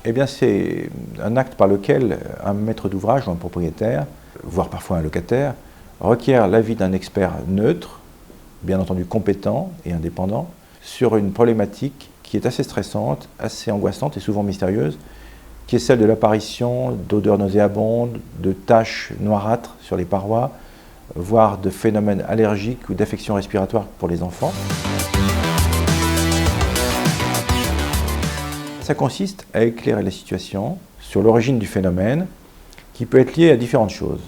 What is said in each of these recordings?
Eh bien, c'est un acte par lequel un maître d'ouvrage ou un propriétaire, voire parfois un locataire, requiert l'avis d'un expert neutre, bien entendu compétent et indépendant, sur une problématique qui est assez stressante, assez angoissante et souvent mystérieuse, qui est celle de l'apparition d'odeurs nauséabondes, de taches noirâtres sur les parois, voire de phénomènes allergiques ou d'affections respiratoires pour les enfants. Ça consiste à éclairer la situation sur l'origine du phénomène, qui peut être lié à différentes choses.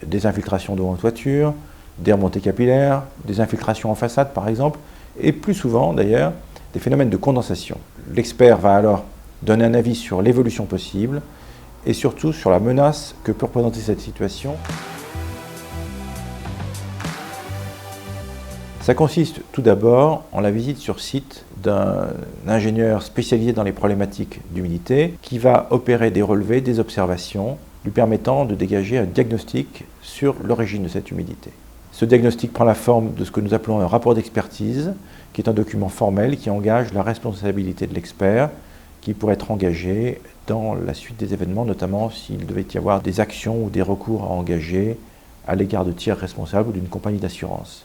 Des infiltrations d'eau en toiture, des remontées capillaires, des infiltrations en façade par exemple, et plus souvent d'ailleurs, des phénomènes de condensation. L'expert va alors donner un avis sur l'évolution possible et surtout sur la menace que peut représenter cette situation. Ça consiste tout d'abord en la visite sur site d'un ingénieur spécialisé dans les problématiques d'humidité qui va opérer des relevés, des observations, lui permettant de dégager un diagnostic sur l'origine de cette humidité. Ce diagnostic prend la forme de ce que nous appelons un rapport d'expertise, qui est un document formel qui engage la responsabilité de l'expert, qui pourrait être engagé dans la suite des événements, notamment s'il devait y avoir des actions ou des recours à engager à l'égard de tiers responsables ou d'une compagnie d'assurance.